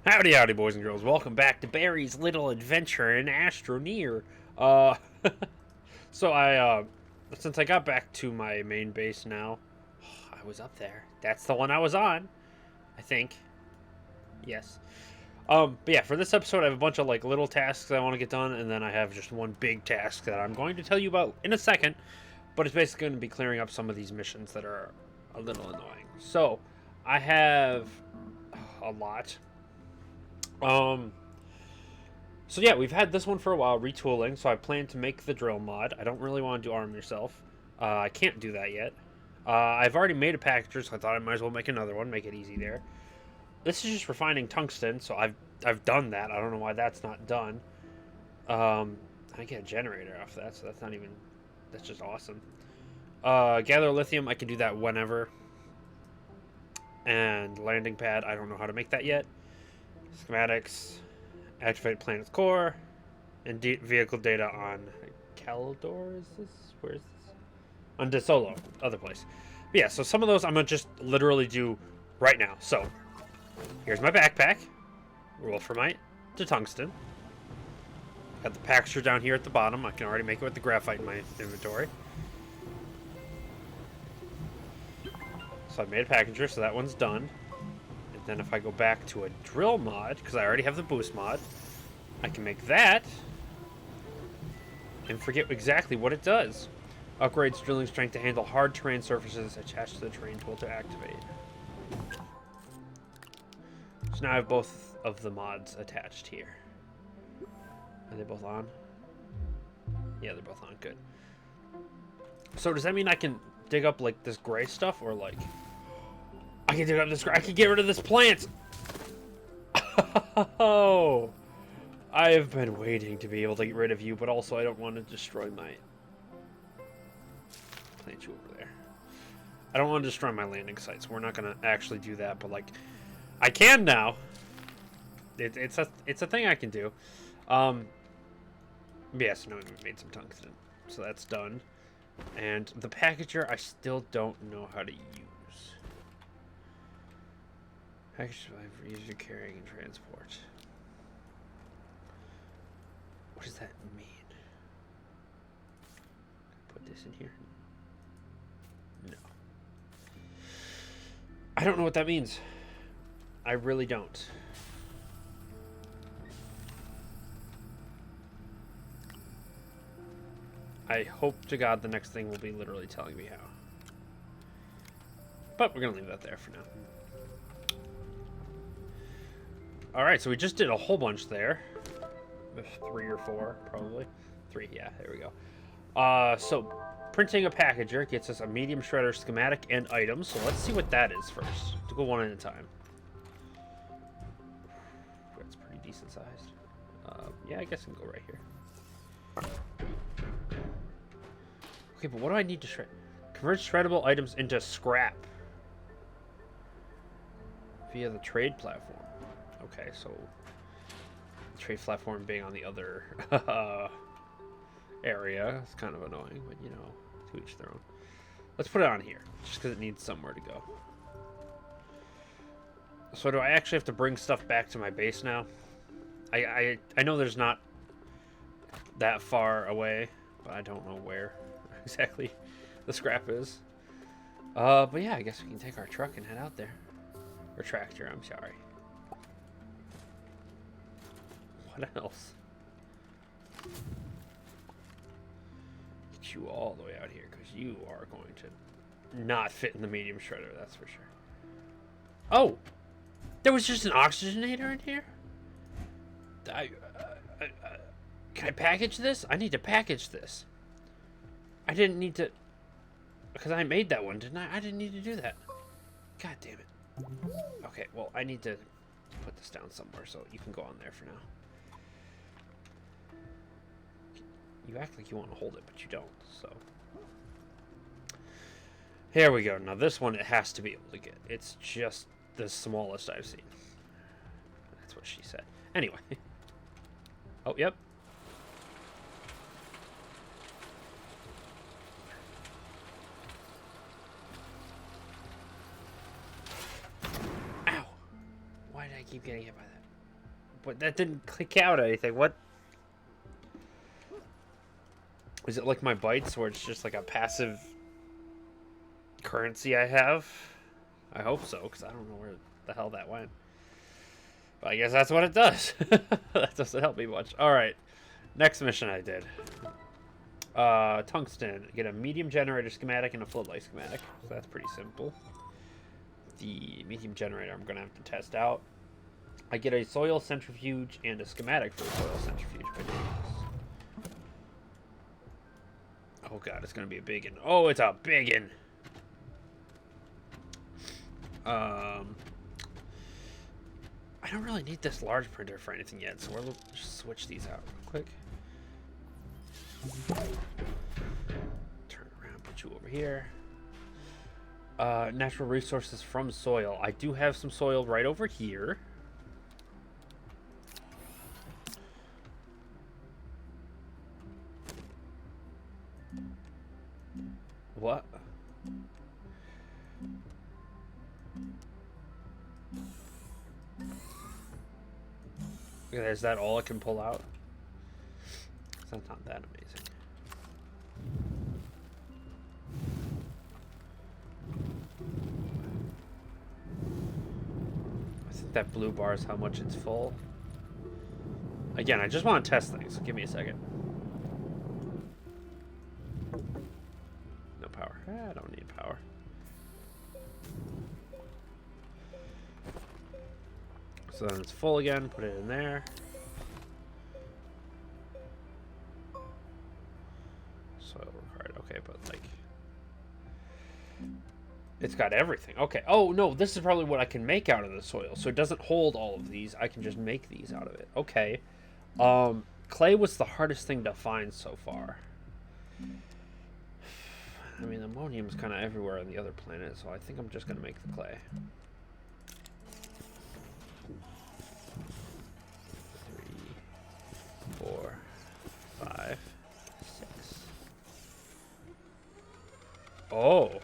Howdy, howdy, boys and girls. Welcome back to Barry's Little Adventure in Astroneer. Uh, since I got back to my main base now, I was up there. That's the one I was on, I think. Yes. But yeah, for this episode, I have a bunch of like little tasks that I want to get done, and then I have just one big task that I'm going to tell you about in a second. But it's basically going to be clearing up some of these missions that are a little annoying. So, I have a lot. So yeah, we've had this one for a while, retooling, so I plan to make the drill mod. I don't really want to do arm yourself. I can't do that yet. I've already made a packager, so I thought I might as well make another one, make it easy there. This is just refining tungsten, so I've done that. I don't know why that's not done. I get a generator off that, so that's just awesome. Gather lithium, I can do that whenever. And landing pad, I don't know how to make that yet. Schematics, activate planet's core, and vehicle data on Caldor. Is this? Where is this? On DeSolo, other place. But yeah, so some of those I'm gonna just literally do right now. So here's my backpack, wolframite to tungsten. Got the packager down here at the bottom. I can already make it with the graphite in my inventory. So I made a packager, so that one's done. Then if I go back to a drill mod, because I already have the boost mod, I can make that and forget exactly what it does. Upgrades drilling strength to handle hard terrain surfaces attached to the terrain tool to activate. So now I have both of the mods attached here. Are they both on? Yeah, they're both on. Good. So does that mean I can dig up like this gray stuff, or like I can dig up this. I can get rid of this plant. Oh, I have been waiting to be able to get rid of you, but also I don't want to destroy my plant you over there. I don't want to destroy my landing sites. We're not gonna actually do that, but like, I can now. It's a thing I can do. Yes, no, we made some tungsten, so that's done. And the packager, I still don't know how to use. Package for user carrying and transport. What does that mean? Put this in here? No. I don't know what that means. I really don't. I hope to God the next thing will be literally telling me how. But we're going to leave that there for now. Alright, so we just did a whole bunch there. 3 or 4, probably. 3, yeah, there we go. So, printing a packager gets us a medium shredder schematic and items. So let's see what that is first. To go one at a time. That's pretty decent sized. Yeah, I guess I can go right here. Okay, but what do I need to shred? Convert shreddable items into scrap. Via the trade platform. Okay, so the trade platform being on the other area is kind of annoying, but you know, to each their own. Let's put it on here, just because it needs somewhere to go. So do I actually have to bring stuff back to my base now? I know there's not that far away, but I don't know where exactly the scrap is. But yeah, I guess we can take our truck and head out there. Or tractor, I'm sorry. What else? Get you all the way out here, because you are going to not fit in the medium shredder, that's for sure. Oh! There was just an oxygenator in here? Can I package this? I need to package this. I didn't need to... Because I made that one, didn't I? I didn't need to do that. God damn it. Okay, well, I need to put this down somewhere, so you can go on there for now. You act like you want to hold it, but you don't, so. Here we go. Now this one, it has to be able to get. It's just the smallest I've seen. That's what she said. Anyway. Oh, yep. Ow! Why did I keep getting hit by that? But that didn't click out anything. What? Is it like my bytes where it's just like a passive currency I have? I hope so, because I don't know where the hell that went. But I guess that's what it does. That doesn't help me much. Alright. Next mission I did. Tungsten. Get a medium generator schematic and a floodlight schematic. So that's pretty simple. The medium generator I'm going to have to test out. I get a soil centrifuge and a schematic for a soil centrifuge by doing this. Oh god, it's going to be a big one. Oh, it's a big one. I don't really need this large printer for anything yet, so we'll just switch these out real quick. Turn around, put you over here. Natural resources from soil. I do have some soil right over here. What? Is that all I can pull out? That's not that amazing. I think that blue bar is how much it's full. Again, I just want to test things. Give me a second. No power. I don't need power. So then it's full again. Put it in there. Soil required. Okay, but like... It's got everything. Okay. Oh, no. This is probably what I can make out of the soil. So it doesn't hold all of these. I can just make these out of it. Okay. Clay was the hardest thing to find so far. I mean, ammonium's kind of everywhere on the other planet, so I think I'm just going to make the clay. 3, 4, 5, 6. Oh.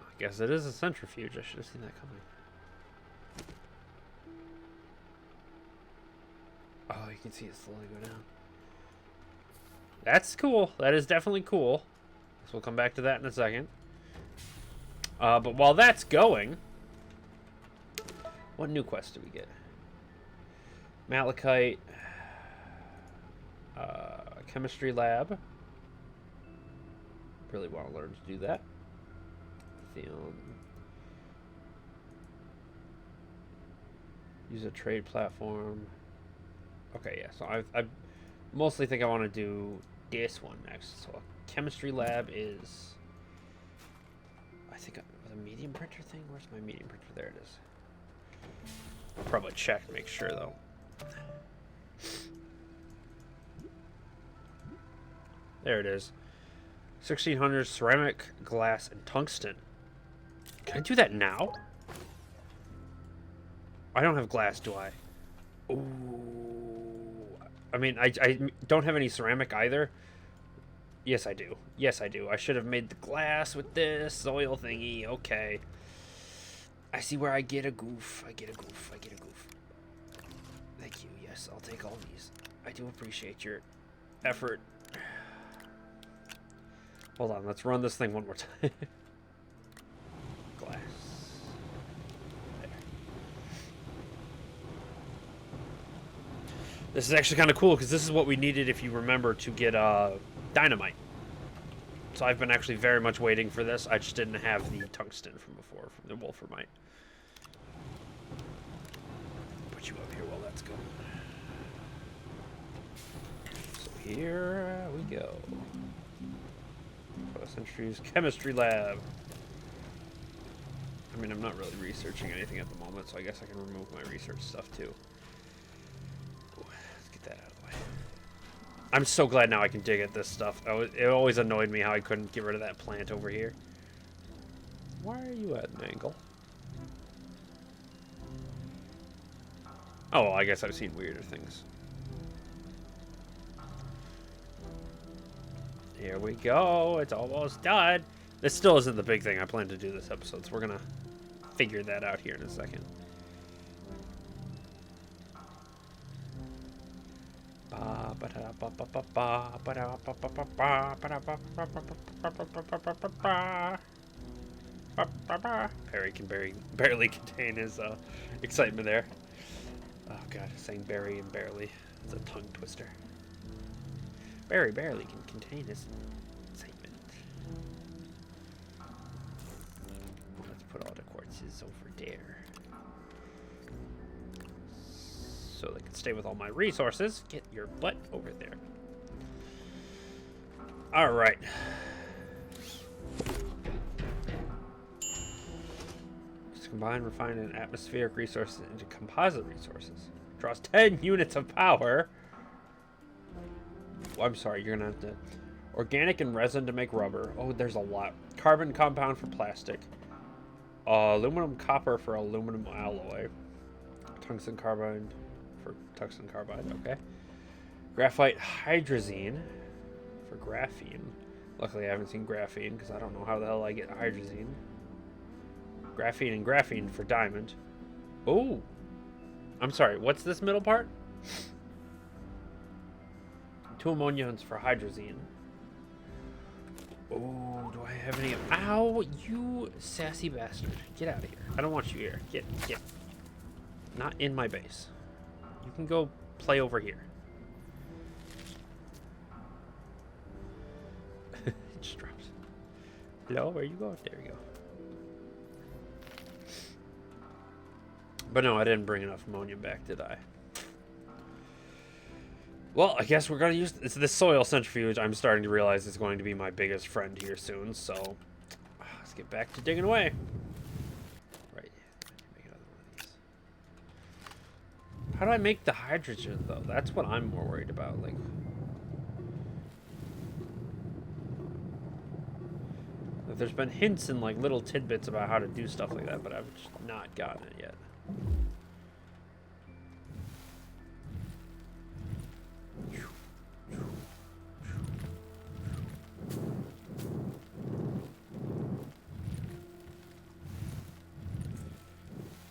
I guess it is a centrifuge. I should have seen that coming. Oh, you can see it slowly go down. That's cool. That is definitely cool. So we'll come back to that in a second. But while that's going, what new quest do we get? Malachite. Chemistry lab. Really want to learn to do that. Use a trade platform. Okay, yeah, so I mostly think I want to do this one next. So a chemistry lab is... I think the medium printer thing? Where's my medium printer? There it is. I'll probably check to make sure, though. There it is. 1600 ceramic, glass, and tungsten. Can I do that now? I don't have glass, do I? Ooh. I mean, I don't have any ceramic either. Yes, I do. Yes, I do. I should have made the glass with this soil thingy. Okay. I see where I get a goof. I get a goof. I get a goof. Thank you. Yes, I'll take all these. I do appreciate your effort. Hold on. Let's run this thing one more time. Glass. There. This is actually kind of cool because this is what we needed, if you remember, to get dynamite. So I've been actually very much waiting for this. I just didn't have the tungsten from before, from the wolframite. Put you up here while that's going. So here we go. Centuries chemistry lab. I mean, I'm not really researching anything at the moment, so I guess I can remove my research stuff too. Ooh, let's get that out of the way. I'm so glad now I can dig at this stuff. It always annoyed me how I couldn't get rid of that plant over here. Why are you at an angle? Oh, well, I guess I've seen weirder things. Here we go. It's almost done. This still isn't the big thing I plan to do this episode, so we're going to figure that out here in a second. Barry can barely contain his excitement there. Oh god, saying Barry and barely. It's a tongue twister. Barry barely can contain his excitement. Let's put all the quartzes over there. So they can stay with all my resources. Get your butt over there. Alright. Just combine, refine, and atmospheric resources into composite resources. Draws 10 units of power. Oh, I'm sorry, you're gonna have to... Organic and resin to make rubber. Oh, there's a lot. Carbon compound for plastic. Aluminum copper for aluminum alloy. Tungsten carbide for tungsten carbide, okay. Graphite hydrazine for graphene. Luckily I haven't seen graphene because I don't know how the hell I get hydrazine. Graphene and graphene for diamond. Oh! I'm sorry, what's this middle part? 2 ammoniums for hydrazine. Oh, do I have any? Ow, you sassy bastard. Get out of here. I don't want you here. Get. Not in my base. You can go play over here. It just drops. Hello, where you going? There we go. But no, I didn't bring enough ammonium back, did I? Well, I guess we're going to use this soil centrifuge. I'm starting to realize it's going to be my biggest friend here soon, so let's get back to digging away. Right. Make another one of these. How do I make the hydrogen, though? That's what I'm more worried about. Like, there's been hints and like little tidbits about how to do stuff like that, but I've just not gotten it yet.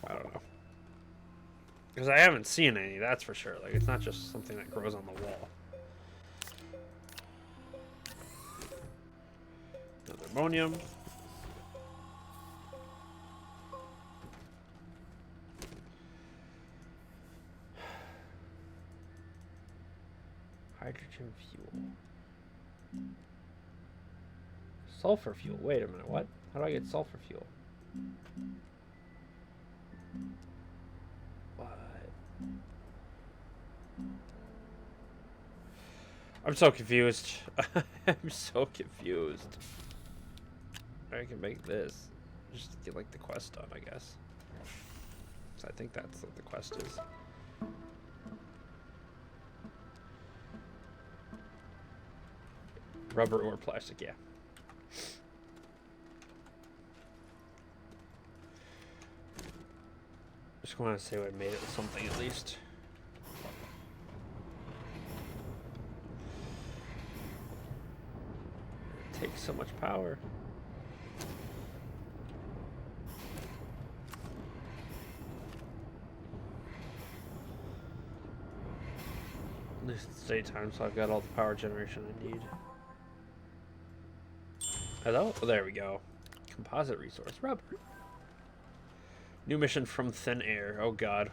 I don't know. Because I haven't seen any, that's for sure. Like, it's not just something that grows on the wall. Another ammonium. Hydrogen fuel. Sulfur fuel. Wait a minute, what? How do I get sulfur fuel? What? I'm so confused. I'm so confused. I can make this. Just get like the quest done, I guess. So I think that's what the quest is. Rubber or plastic, yeah. Just want to say I made it with something at least. It takes so much power. At least it's daytime, so I've got all the power generation I need. Hello? Oh, there we go. Composite resource. Rubber. New mission from thin air. Oh god.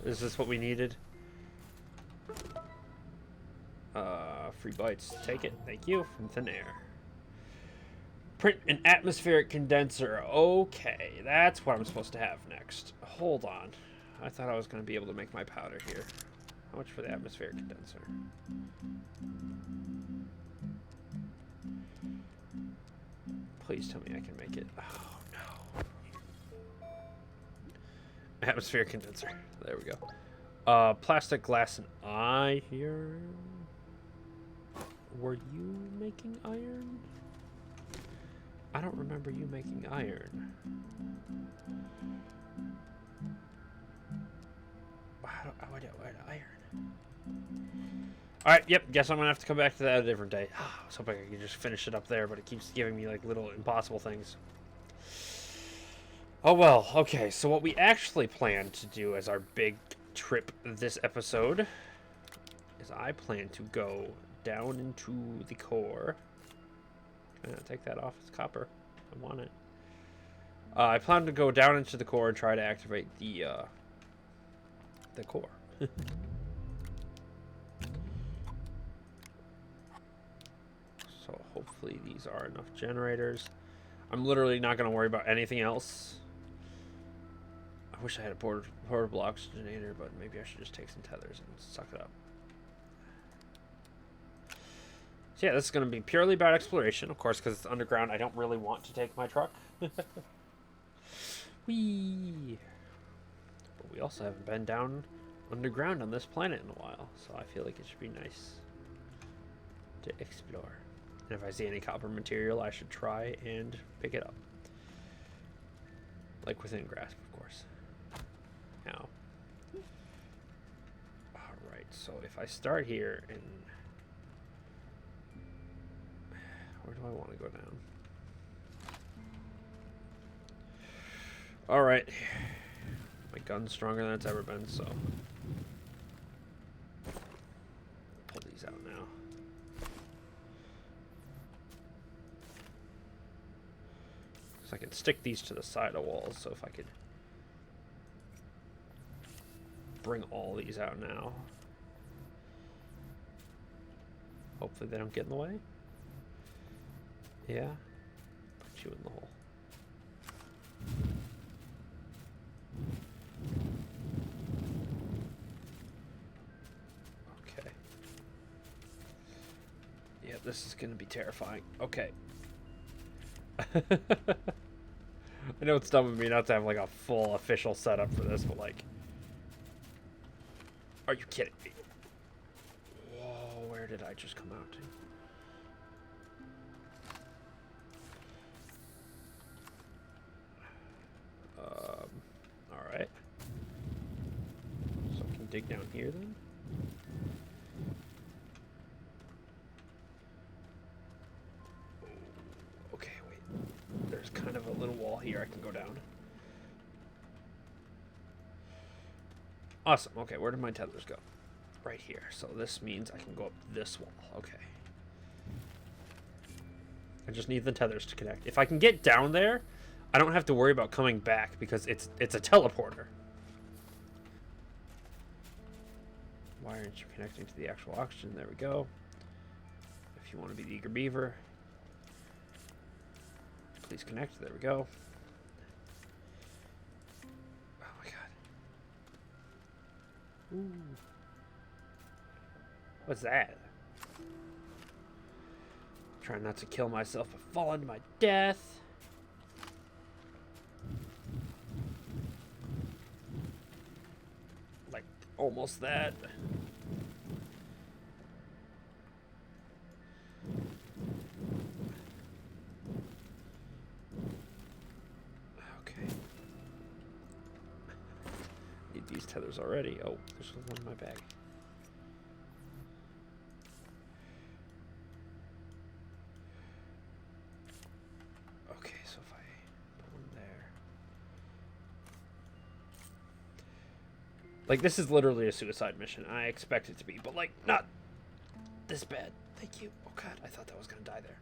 Is this what we needed? Free bites. Take it. Thank you. From thin air. Print an atmospheric condenser. Okay. That's what I'm supposed to have next. Hold on. I thought I was going to be able to make my powder here. How much for the atmospheric condenser? Please tell me I can make it. Oh, no. Atmospheric condenser. There we go. Plastic, glass, and iron. Were you making iron? I don't remember you making iron. What iron? Alright, yep, guess I'm gonna have to come back to that a different day. I was hoping I could just finish it up there, but it keeps giving me like little impossible things. Oh well, okay, so what we actually planned to do as our big trip this episode is I plan to go down into the core. Take that off. It's copper. I want it. I plan to go down into the core and try to activate the core. So hopefully these are enough generators. I'm literally not going to worry about anything else. I wish I had a portable oxygenator, but maybe I should just take some tethers and suck it up. So yeah, this is going to be purely about exploration, of course, because it's underground. I don't really want to take my truck. Whee! But we also haven't been down underground on this planet in a while, so I feel like it should be nice to explore. And if I see any copper material, I should try and pick it up. Like within grasp, of course. Now. Alright, so if I start here and... Where do I want to go down? Alright. My gun's stronger than it's ever been, so... Pull these out now. So I can stick these to the side of walls, so if I could bring all these out now. Hopefully they don't get in the way. Yeah. Put you in the hole. Okay. Yeah, this is going to be terrifying. Okay. I know it's dumb of me not to have like a full official setup for this, but like, are you kidding me? Whoa, where did I just come out to? All right. So I can dig down here then. Okay, wait. There's kind of a little wall here I can go down. Awesome. Okay, where did my tethers go? Right here. So this means I can go up this wall. Okay. I just need the tethers to connect. If I can get down there, I don't have to worry about coming back because it's a teleporter. Why aren't you connecting to the actual oxygen? There we go. If you want to be the eager beaver, please connect. There we go. Oh my god. Ooh. What's that? Trying not to kill myself but fall into my death. Like, almost that. Okay. Need these tethers already. Oh, there's one in my bag. Okay, so if I put one there. Like, this is literally a suicide mission. I expect it to be, but, like, not this bad. Thank you. Oh, God, I thought that was going to die there.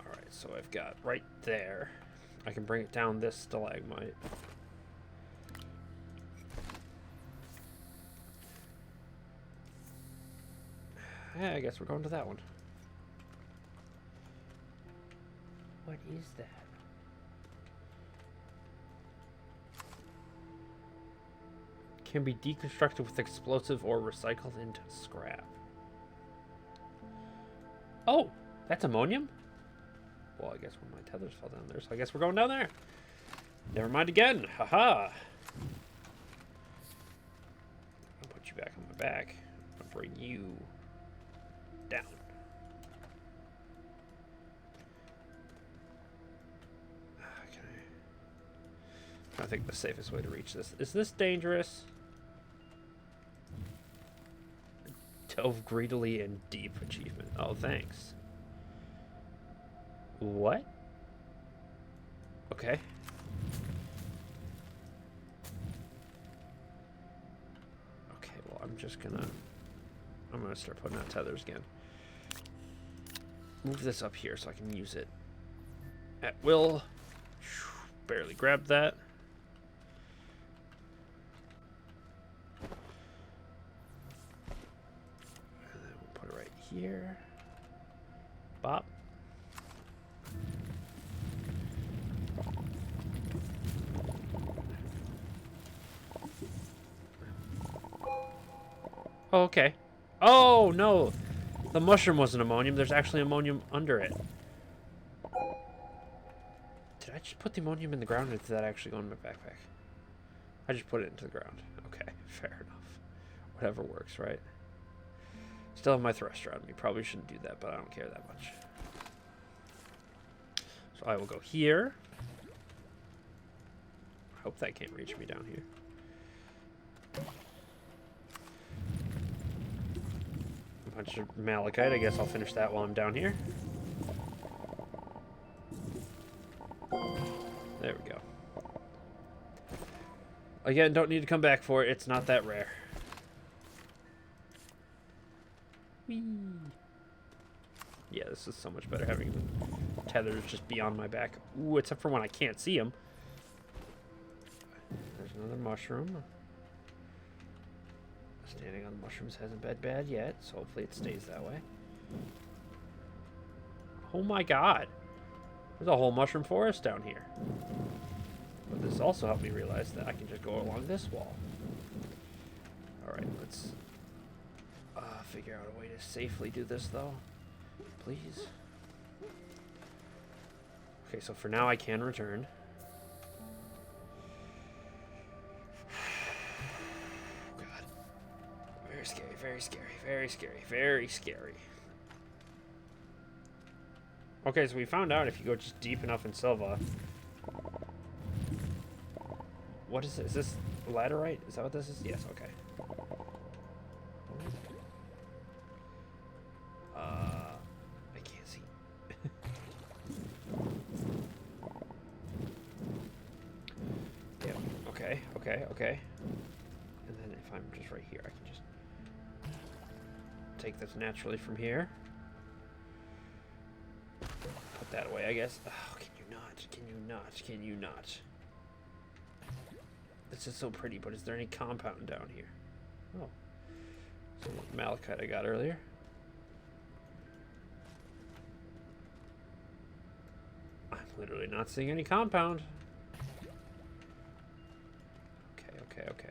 Alright, so I've got right there. I can bring it down this stalagmite. Yeah, I guess we're going to that one. What is that? Can be deconstructed with explosive or recycled into scrap. Oh, that's ammonium? Well, I guess when my tethers fell down there, so I guess we're going down there. Never mind again. Haha. I'll put you back on my back. I'll bring you down. Okay. I think the safest way to reach this. Is this dangerous? Delve greedily and deep achievement. Oh, thanks. What? Okay. I'm gonna start putting out tethers again. Move this up here so I can use it at will. Barely grabbed that. And then we'll put it right here. Bop. Oh, okay. Oh, no. The mushroom wasn't ammonium. There's actually ammonium under it. Did I just put the ammonium in the ground, or did that actually go in my backpack? I just put it into the ground. Okay, fair enough. Whatever works, right? Still have my thruster on me. Probably shouldn't do that, but I don't care that much. So I will go here. I hope that can't reach me down here. A bunch of malachite. I guess I'll finish that while I'm down here. There we go. Again, don't need to come back for it. It's not that rare. Whee! Yeah, this is so much better having the tethers just beyond my back. Ooh, except for when I can't see them. There's another mushroom. Standing on the mushrooms hasn't been bad yet, so hopefully it stays that way. Oh my god. There's a whole mushroom forest down here. But this also helped me realize that I can just go along this wall. Alright, let's figure out a way to safely do this, though. Please. Okay, so for now I can return. Oh god. Very scary, very scary, very scary, very scary. Okay, so we found out if you go just deep enough in Silva. What is this? Is this laterite? Is that what this is? Yes, okay. I can't see. Yep, okay, okay, okay. And then if I'm just right here, I can just take this naturally from here. Put that away, I guess. Oh, can you not? Can you not? Can you not? This is so pretty, but is there any compound down here? Oh. Some malachite I got earlier. I'm literally not seeing any compound. Okay, okay, okay.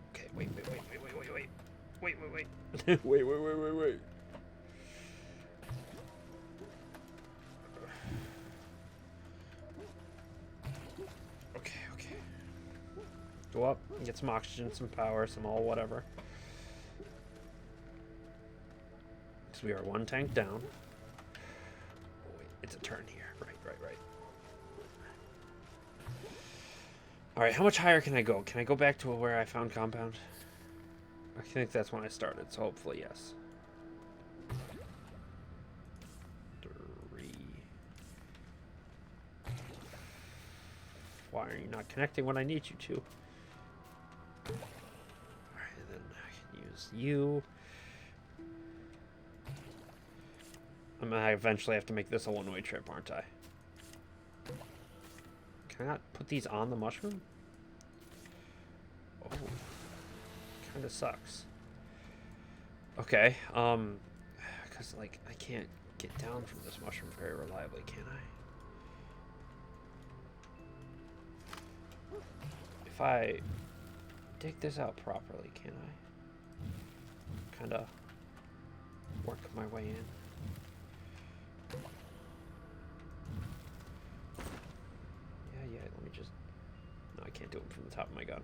Okay, wait. Wait. wait. Okay. Go up, get some oxygen, some power, some all whatever. Because we are one tank down. Oh, wait, it's a turn here. Right. Alright, how much higher can I go? Can I go back to where I found compound? I think that's when I started, so hopefully yes. 3. Why are you not connecting when I need you to? Alright, and then I can use you. I'm gonna eventually have to make this a one-way trip, aren't I? Can I not put these on the mushroom? Oh. Kinda sucks. Okay, because, like, I can't get down from this mushroom very reliably, can I? If I dig this out properly, can I? Kinda work my way in. Yeah, let me just... No, I can't do it from the top of my gun.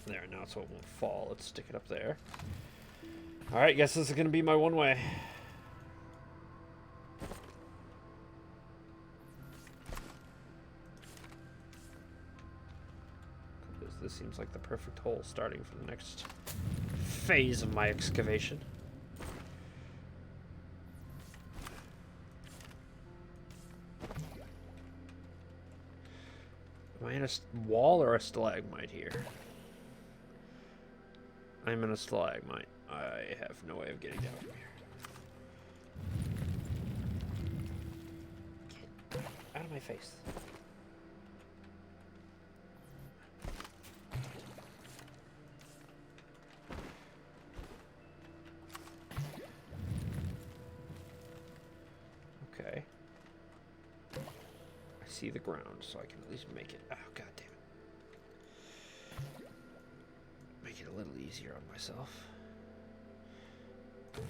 There, now so it won't fall. Let's stick it up there. Alright, guess this is going to be my one way. This seems like the perfect hole starting for the next phase of my excavation. I in a wall or a stalagmite here? I'm in a stalagmite. I have no way of getting down from here. Get out of my face. Okay. I see the ground, so I can at least make it. Oh, god damn it. Make it a little easier on myself. Go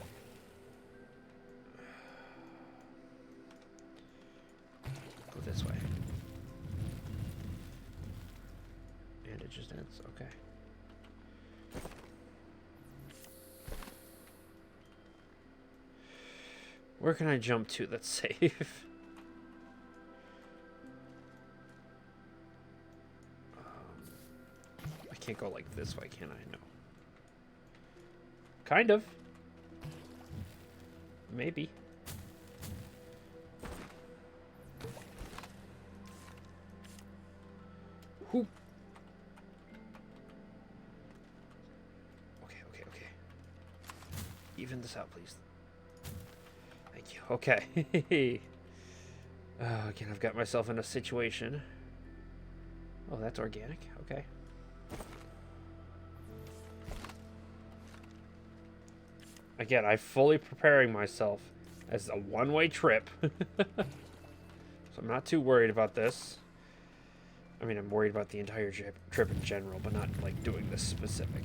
this way. And it just ends. Okay. Where can I jump to that's safe? I can't go like this way, can I? No. Kind of. Maybe. Whoop. Okay, okay, okay. Even this out, please. Thank you. Okay. Again, I've got myself in a situation. Oh, that's organic. Okay. Again, I'm fully preparing myself as a one-way trip. So I'm not too worried about this. I mean, I'm worried about the entire trip in general, but not, like, doing this specific.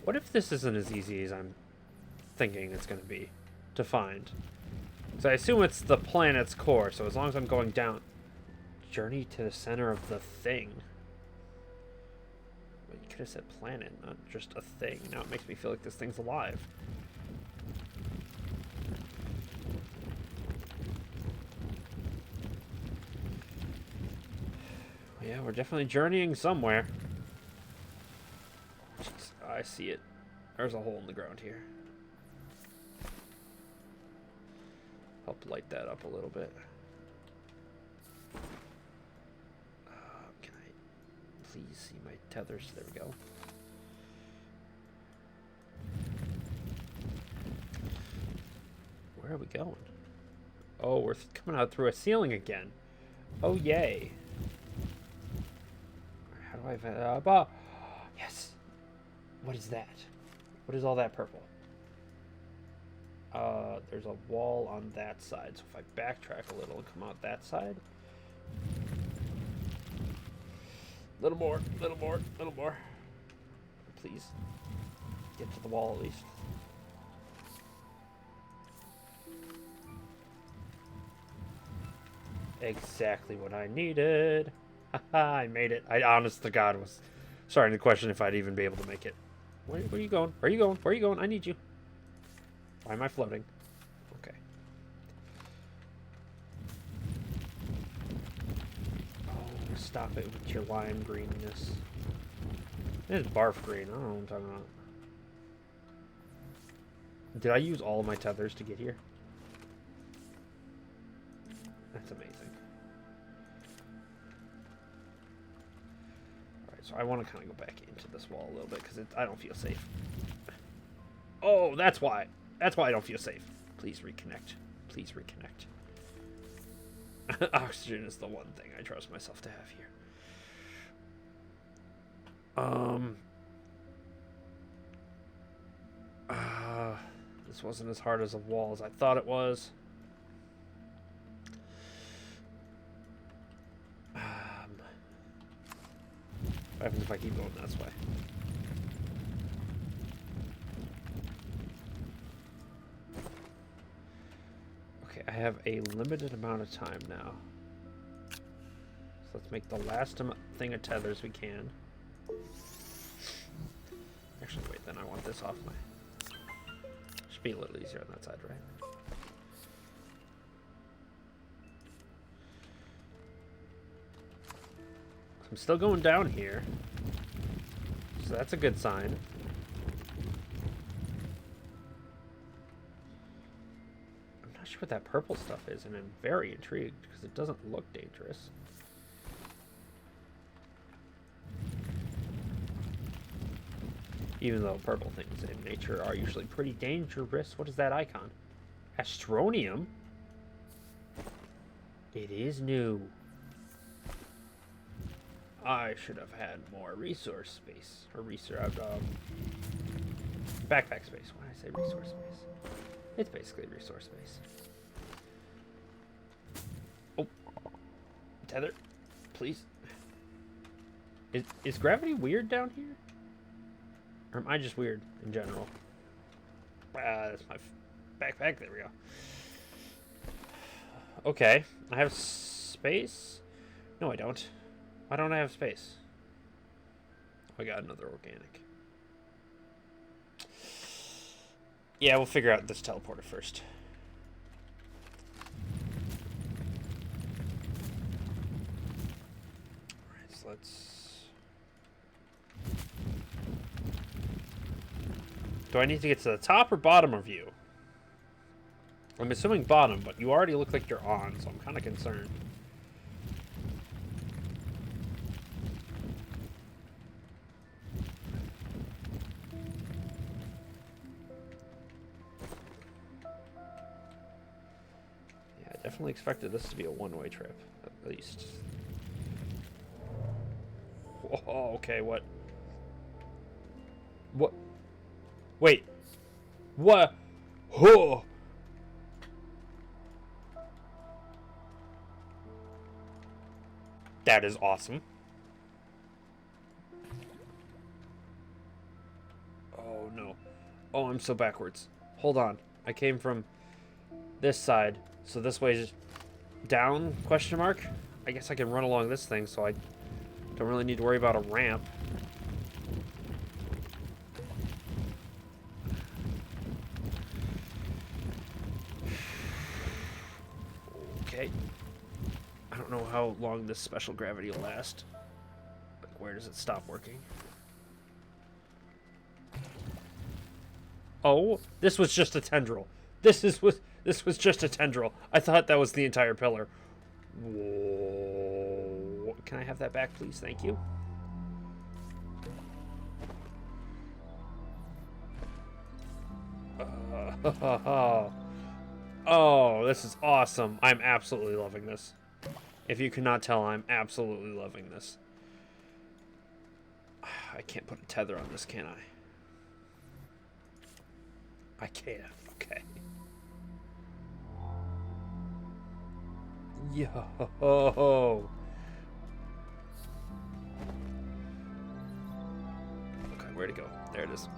What if this isn't as easy as I'm thinking it's going to be to find? So I assume it's the planet's core, so as long as I'm going down... Journey to the center of the thing. Well, you could have said planet, not just a thing. Now it makes me feel like this thing's alive. Yeah, we're definitely journeying somewhere. Jeez, I see it. There's a hole in the ground here. Help light that up a little bit. Can I please see my tethers? There we go. Where are we going? Oh, we're coming out through a ceiling again. Oh, yay. How do I... yes. What is that? What is all that purple? There's a wall on that side. So if I backtrack a little and come out that side. Little more, little more, little more. Please. Get to the wall at least. Exactly what I needed. Haha, I made it. I honest to God was starting to question if I'd even be able to make it. Where are you going? Where are you going? Where are you going? I need you. Why am I floating? Okay. Oh, stop it with your lime greenness. It is barf green. I don't know what I'm talking about. Did I use all of my tethers to get here? That's amazing. Alright, so I want to kind of go back into this wall a little bit because I don't feel safe. Oh, that's why. That's why I don't feel safe. Please reconnect. Please reconnect. Oxygen is the one thing I trust myself to have here. This wasn't as hard as a wall as I thought it was. What happens if I keep going this way? Okay, I have a limited amount of time now. So let's make the last thing of tethers we can. Actually, wait, then I want this off my... Should be a little easier on that side, right? I'm still going down here. so that's a good sign. I'm not sure what that purple stuff is, and I'm very intrigued because it doesn't look dangerous. Even though purple things in nature are usually pretty dangerous. What is that icon? Astronium? It is new. I should have had more resource space. Or backpack space. Why did I say resource space? It's basically resource space. Oh. Tether. Please. Is gravity weird down here? Or am I just weird in general? That's my backpack. There we go. Okay. I have space? No, I don't. Why don't I have space? Oh, I got another organic. Yeah, we'll figure out this teleporter first. Alright, so let's... Do I need to get to the top or bottom of you? I'm assuming bottom, but you already look like you're on, so I'm kind of concerned. Yeah, I definitely expected this to be a one-way trip, at least. Whoa, okay, what? What? Wait. What? Oh. That is awesome. Oh, no. Oh, I'm so backwards. Hold on. I came from this side, so this way is down, question mark? I guess I can run along this thing, so I don't really need to worry about a ramp. Okay. I don't know how long this special gravity will last. Like, where does it stop working? Oh, this was just a tendril. This was just a tendril. I thought that was the entire pillar. Whoa. Can I have that back, please? Thank you. Oh, this is awesome. I'm absolutely loving this. If you cannot tell, I'm absolutely loving this. I can't put a tether on this, can I? I can. Okay. Yo. Okay, where'd it go? There it is.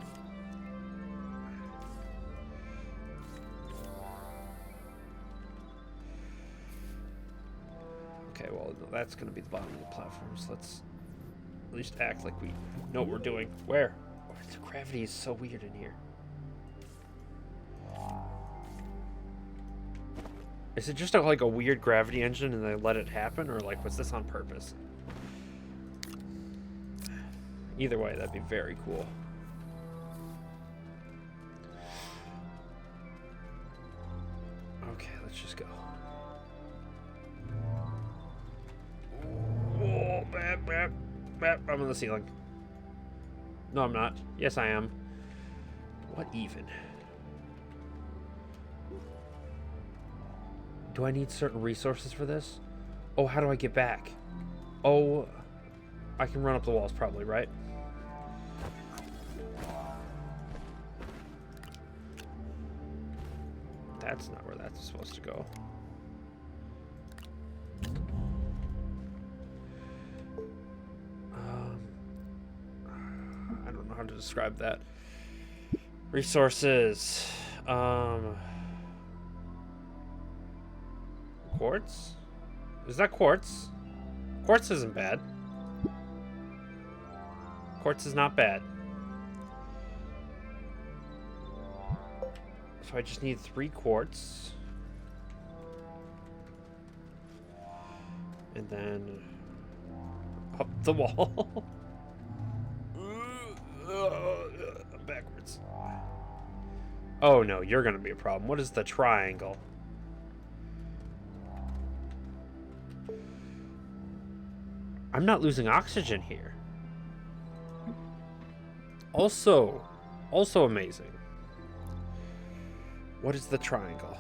Okay, well, that's going to be the bottom of the platform, so let's at least act like we know what we're doing. Where? Oh, the gravity is so weird in here. Is it just like a weird gravity engine and they let it happen, or like was this on purpose? Either way, that'd be very cool. Okay, let's just go. Whoa, I'm on the ceiling. No, I'm not. Yes, I am. What even? Do I need certain resources for this? Oh, how do I get back? Oh, I can run up the walls probably, right? That's not where that's supposed to go. I don't know how to describe that. Resources. Quartz? Is that quartz? Quartz isn't bad. Quartz is not bad. So I just need 3 quartz. And then up the wall. backwards. Oh no, you're gonna be a problem. What is the triangle? I'm not losing oxygen here. Also amazing. What is the triangle?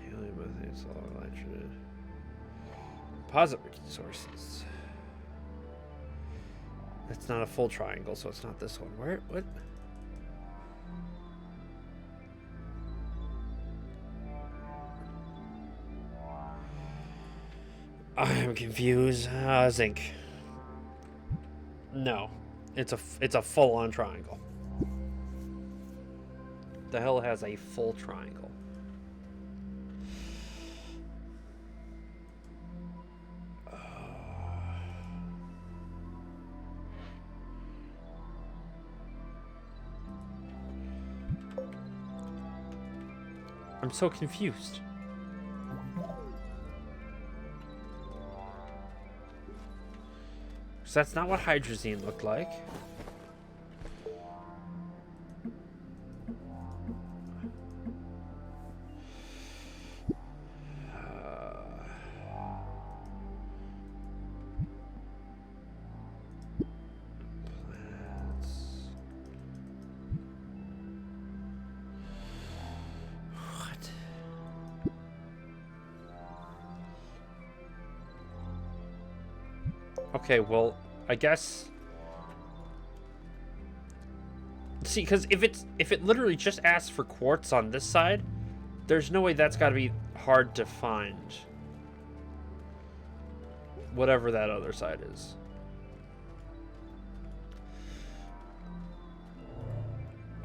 Helium, methane, solid nitrogen. Composite resources. It's not a full triangle, so it's not this one. Where? What? I'm confused. Zinc. No, it's a full-on triangle. The hell has a full triangle? I'm so confused. So that's not what hydrazine looked like. Okay, well, I guess. See, because if it literally just asks for quartz on this side, there's no way that's got to be hard to find. Whatever that other side is.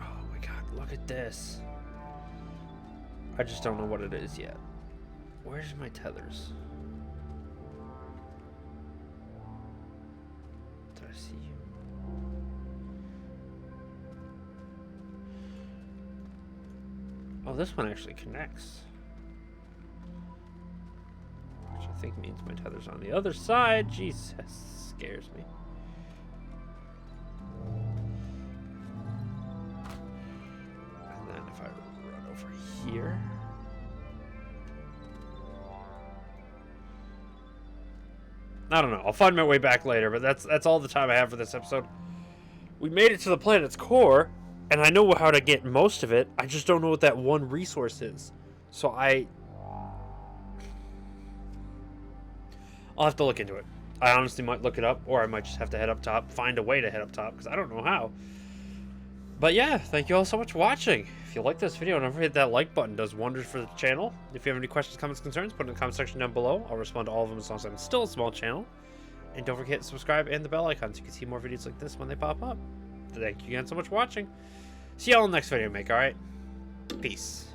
Oh my god, look at this. I just don't know what it is yet. Where's my tethers? See you. Oh, this one actually connects. Which I think means my tether's on the other side. Jesus, scares me. And then if I run over here. I don't know. I'll find my way back later, but that's all the time I have for this episode. We made it to the planet's core, and I know how to get most of it. I just don't know what that one resource is. So I'll have to look into it. I honestly might look it up, or I might just have to head up top, find a way to head up top, because I don't know how. But yeah, thank you all so much for watching. If you like this video, don't forget that like button. It does wonders for the channel. If you have any questions, comments, concerns, put it in the comment section down below. I'll respond to all of them as long as I'm still a small channel. And don't forget to subscribe and the bell icon so you can see more videos like this when they pop up. Thank you again so much for watching. See y'all in the next video, alright? Peace.